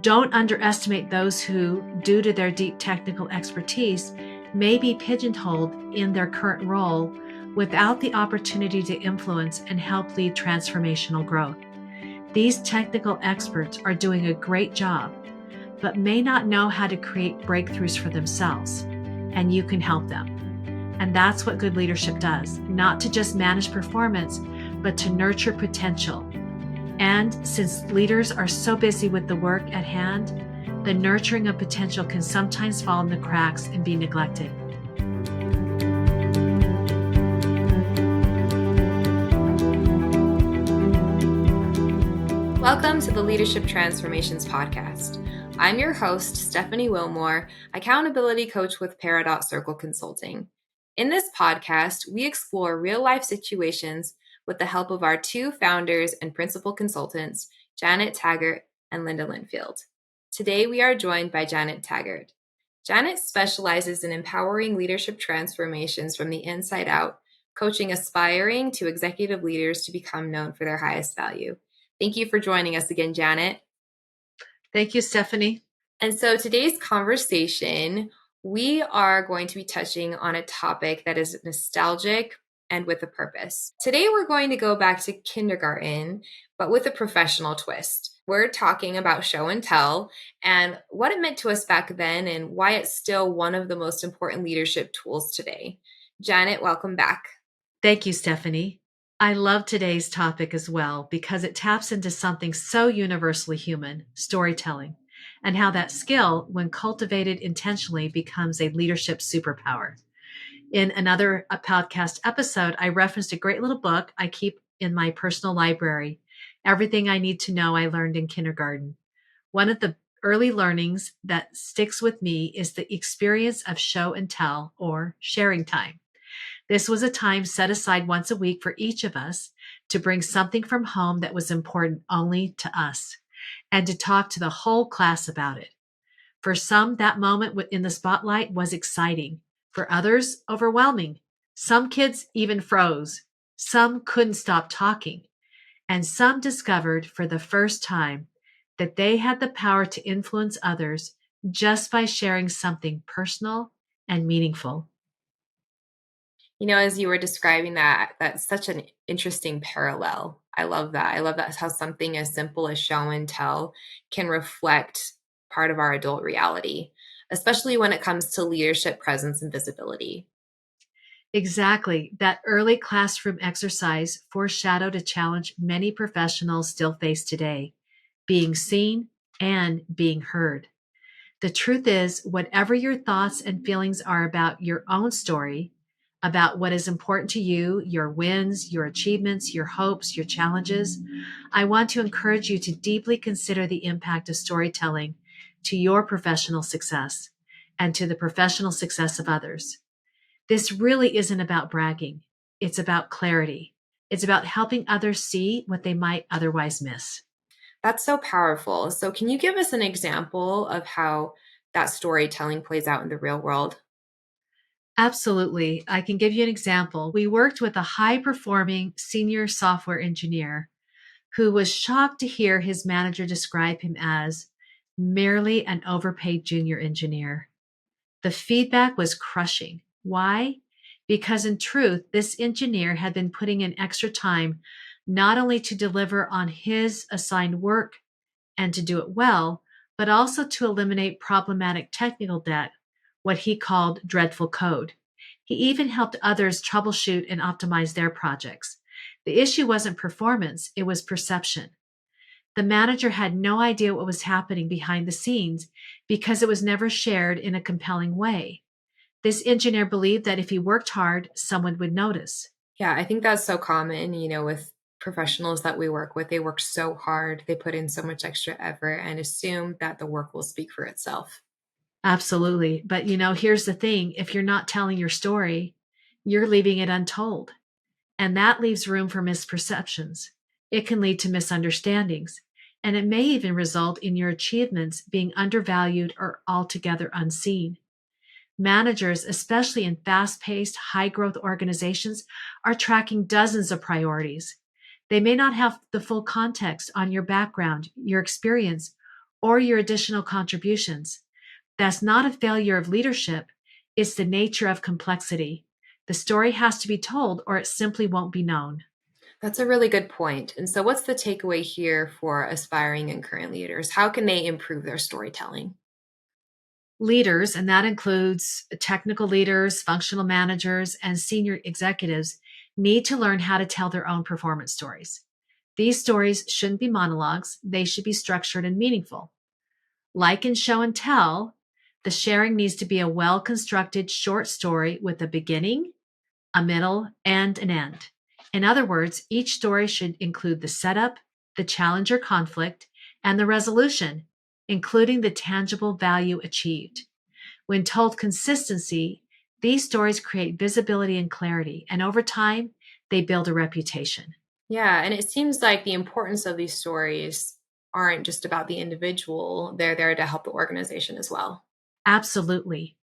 Don't underestimate those who, due to their deep technical expertise, may be pigeonholed in their current role without the opportunity to influence and help lead transformational growth. These technical experts are doing a great job, but may not know how to create breakthroughs for themselves, and you can help them. And that's what good leadership does, not to just manage performance, but to nurture potential. And since leaders are so busy with the work at hand, the nurturing of potential can sometimes fall in the cracks and be neglected. Welcome to the Leadership Transformations Podcast. I'm your host, Stephanie Wilmore, accountability coach with Peridot Circle Consulting. In this podcast, we explore real-life situations with the help of our two founders and principal consultants, Janet Taggart and Linda Linfield. Today, we are joined by Janet Taggart. Janet specializes in empowering leadership transformations from the inside out, coaching aspiring to executive leaders to become known for their highest value. Thank you for joining us again, Janet. Thank you, Stephanie. And so today's conversation, we are going to be touching on a topic that is nostalgic and with a purpose. Today, we're going to go back to kindergarten, but with a professional twist. We're talking about show and tell and what it meant to us back then and why it's still one of the most important leadership tools today. Janet, welcome back. Thank you, Stephanie. I love today's topic as well because it taps into something so universally human, storytelling, and how that skill, when cultivated intentionally, becomes a leadership superpower. In another podcast episode, I referenced a great little book I keep in my personal library, Everything I Need to Know I Learned in Kindergarten. One of the early learnings that sticks with me is the experience of show and tell, or sharing time. This was a time set aside once a week for each of us to bring something from home that was important only to us and to talk to the whole class about it. For some, that moment in the spotlight was exciting. For others, overwhelming. Some kids even froze. Some couldn't stop talking. And some discovered for the first time that they had the power to influence others just by sharing something personal and meaningful. You know, as you were describing that, that's such an interesting parallel. I love that. I love that how something as simple as show and tell can reflect part of our adult reality, especially when it comes to leadership presence and visibility. Exactly. That early classroom exercise foreshadowed a challenge many professionals still face today, being seen and being heard. The truth is, whatever your thoughts and feelings are about your own story, about what is important to you, your wins, your achievements, your hopes, your challenges, I want to encourage you to deeply consider the impact of storytelling to your professional success and to the professional success of others. This really isn't about bragging. It's about clarity. It's about helping others see what they might otherwise miss. That's so powerful. So can you give us an example of how that storytelling plays out in the real world? Absolutely. I can give you an example. We worked with a high-performing senior software engineer who was shocked to hear his manager describe him as merely an overpaid junior engineer. The feedback was crushing. Why? Because in truth, this engineer had been putting in extra time not only to deliver on his assigned work and to do it well, but also to eliminate problematic technical debt, what he called dreadful code. He even helped others troubleshoot and optimize their projects. The issue wasn't performance, it was perception. The manager had no idea what was happening behind the scenes because it was never shared in a compelling way. This engineer believed that if he worked hard, someone would notice. Yeah, I think that's so common, with professionals that we work with. They work so hard, they put in so much extra effort and assume that the work will speak for itself. Absolutely. But here's the thing. If you're not telling your story, you're leaving it untold. And that leaves room for misperceptions. It can lead to misunderstandings. And it may even result in your achievements being undervalued or altogether unseen. Managers, especially in fast-paced, high-growth organizations, are tracking dozens of priorities. They may not have the full context on your background, your experience, or your additional contributions. That's not a failure of leadership, it's the nature of complexity. The story has to be told or it simply won't be known. That's a really good point. And so, what's the takeaway here for aspiring and current leaders? How can they improve their storytelling? Leaders, and that includes technical leaders, functional managers, and senior executives, need to learn how to tell their own performance stories. These stories shouldn't be monologues, they should be structured and meaningful. Like in show and tell, the sharing needs to be a well constructed short story with a beginning, a middle, and an end. In other words, each story should include the setup, the challenge or conflict, and the resolution, including the tangible value achieved. When told consistency, these stories create visibility and clarity, and over time, they build a reputation. Yeah, and it seems like the importance of these stories aren't just about the individual, they're there to help the organization as well. Absolutely.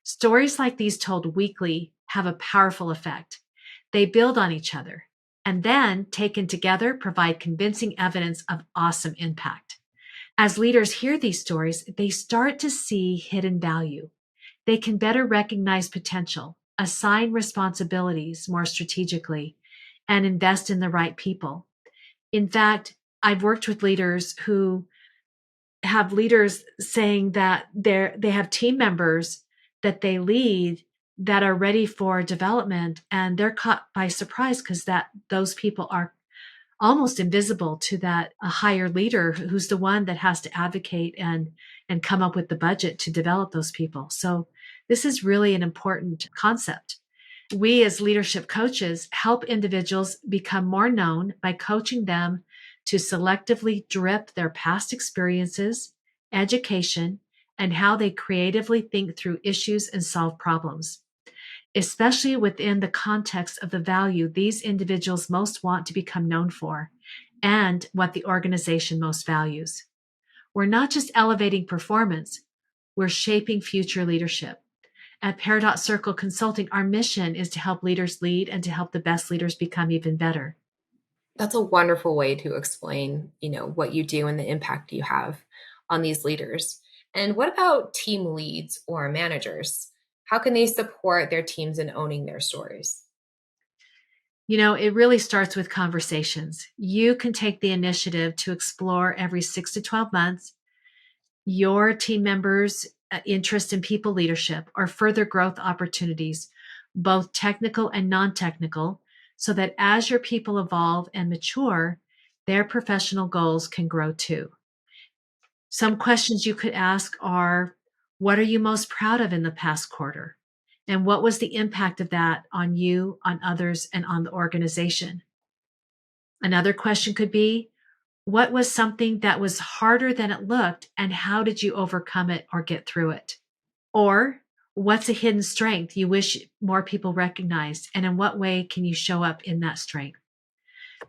Stories like these told weekly have a powerful effect. They build on each other and then, taken together, provide convincing evidence of awesome impact. As leaders hear these stories, they start to see hidden value. They can better recognize potential, assign responsibilities more strategically, and invest in the right people. In fact, I've worked with leaders who have leaders saying that they have team members that they lead that are ready for development, and they're caught by surprise because that those people are almost invisible to that a higher leader who's the one that has to advocate and come up with the budget to develop those people. So this is really an important concept. We as leadership coaches help individuals become more known by coaching them to selectively drip their past experiences, education, and how they creatively think through issues and solve problems, especially within the context of the value these individuals most want to become known for and what the organization most values. We're not just elevating performance, we're shaping future leadership. At Peridot Circle Consulting, our mission is to help leaders lead and to help the best leaders become even better. That's a wonderful way to explain, what you do and the impact you have on these leaders. And what about team leads or managers? How can they support their teams in owning their stories? It really starts with conversations. You can take the initiative to explore every 6 to 12 months your team members' interest in people leadership or further growth opportunities, both technical and non technical, so that as your people evolve and mature, their professional goals can grow too. Some questions you could ask are: what are you most proud of in the past quarter? And what was the impact of that on you, on others, and on the organization? Another question could be: what was something that was harder than it looked, and how did you overcome it or get through it? Or what's a hidden strength you wish more people recognized, and in what way can you show up in that strength?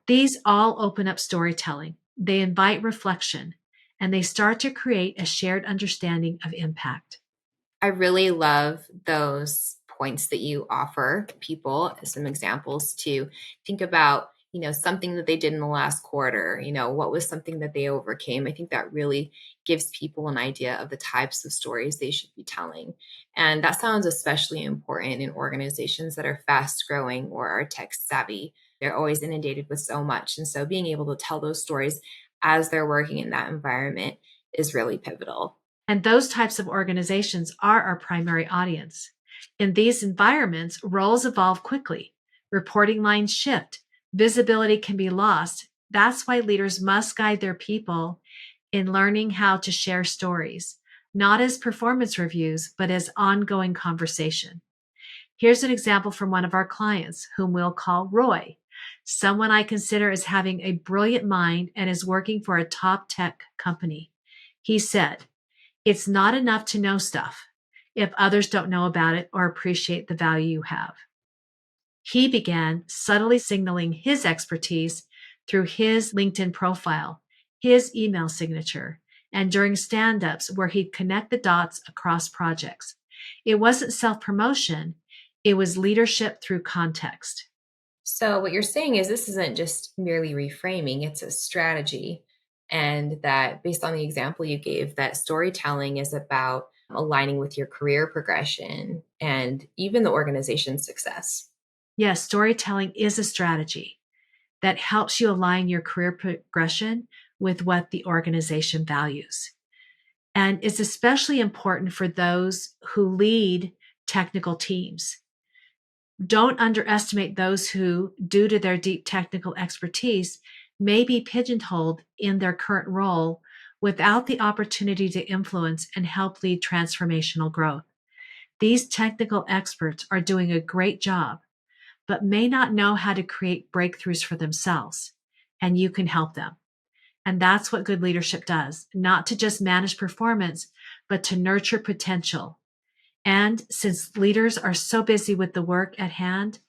These all open up storytelling. They invite reflection, and they start to create a shared understanding of impact. I really love those points that you offer people, some examples to think about, something that they did in the last quarter, what was something that they overcame. I think that really gives people an idea of the types of stories they should be telling. And that sounds especially important in organizations that are fast growing or are tech savvy. They're always inundated with so much. And so being able to tell those stories as they're working in that environment is really pivotal. And those types of organizations are our primary audience. In these environments, roles evolve quickly, reporting lines shift, visibility can be lost. That's why leaders must guide their people in learning how to share stories, not as performance reviews, but as ongoing conversation. Here's an example from one of our clients, whom we'll call Roy, someone I consider as having a brilliant mind and is working for a top tech company. He said, "It's not enough to know stuff if others don't know about it or appreciate the value you have." He began subtly signaling his expertise through his LinkedIn profile, his email signature, and during stand ups where he'd connect the dots across projects. It wasn't self promotion, it was leadership through context. So, what you're saying is this isn't just merely reframing, it's a strategy. And that based on the example you gave, that storytelling is about aligning with your career progression and even the organization's success. Yes, storytelling is a strategy that helps you align your career progression with what the organization values. And it's especially important for those who lead technical teams. Don't underestimate those who, due to their deep technical expertise, may be pigeonholed in their current role without the opportunity to influence and help lead transformational growth. These technical experts are doing a great job, but may not know how to create breakthroughs for themselves, and you can help them. And that's what good leadership does, not to just manage performance, but to nurture potential. And since leaders are so busy with the work at hand,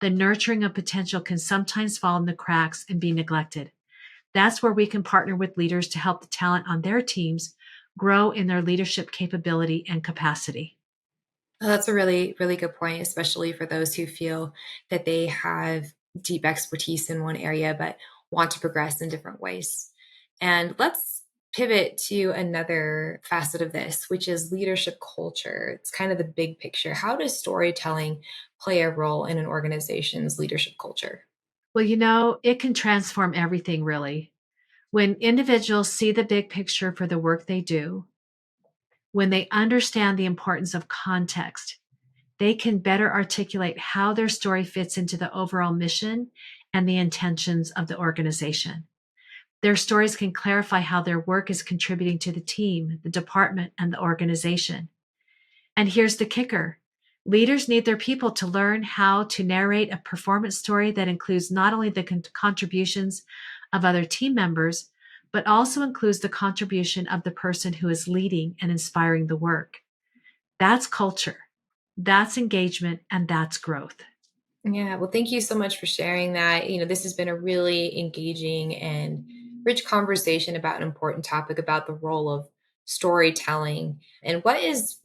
the nurturing of potential can sometimes fall in the cracks and be neglected. That's where we can partner with leaders to help the talent on their teams grow in their leadership capability and capacity. Oh, that's a really, really good point, especially for those who feel that they have deep expertise in one area but want to progress in different ways. And let's pivot to another facet of this, which is leadership culture. It's kind of the big picture. How does storytelling play a role in an organization's leadership culture? Well, it can transform everything really. When individuals see the big picture for the work they do, when they understand the importance of context, they can better articulate how their story fits into the overall mission and the intentions of the organization. Their stories can clarify how their work is contributing to the team, the department, and the organization. And here's the kicker. Leaders need their people to learn how to narrate a performance story that includes not only the contributions of other team members, but also includes the contribution of the person who is leading and inspiring the work. That's culture, that's engagement, and that's growth. Yeah, well, thank you so much for sharing that. This has been a really engaging and rich conversation about an important topic about the role of storytelling. And what is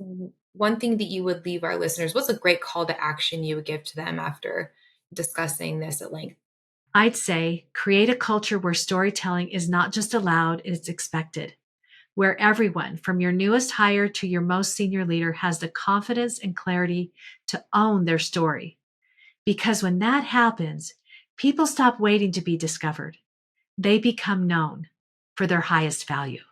one thing that you would leave our listeners? What's a great call to action you would give to them after discussing this at length? I'd say create a culture where storytelling is not just allowed, it's expected, where everyone, from your newest hire to your most senior leader, has the confidence and clarity to own their story. Because when that happens, people stop waiting to be discovered. They become known for their highest value.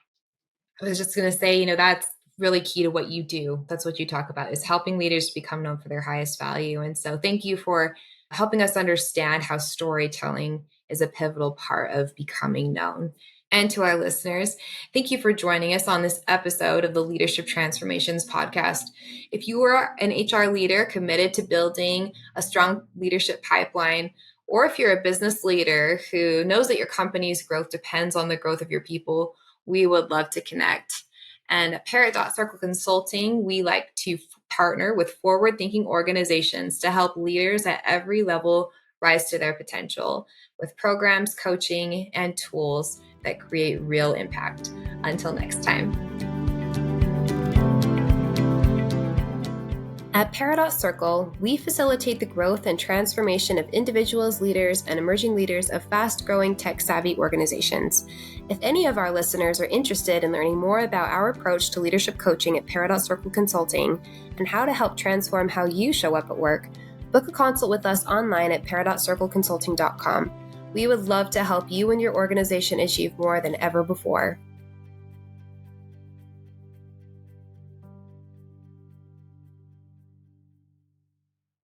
I was just going to say, that's really key to what you do. That's what you talk about is helping leaders become known for their highest value. And so thank you for helping us understand how storytelling is a pivotal part of becoming known. And to our listeners, thank you for joining us on this episode of the Leadership Transformations podcast. If you are an HR leader committed to building a strong leadership pipeline, or if you're a business leader who knows that your company's growth depends on the growth of your people, we would love to connect. And at Parrot Circle Consulting, we like to partner with forward-thinking organizations to help leaders at every level rise to their potential with programs, coaching, and tools that create real impact. Until next time. At Parrot Circle, we facilitate the growth and transformation of individuals, leaders, and emerging leaders of fast-growing tech-savvy organizations. If any of our listeners are interested in learning more about our approach to leadership coaching at Parrot Circle Consulting and how to help transform how you show up at work, book a consult with us online at parrotcircleconsulting.com. We would love to help you and your organization achieve more than ever before.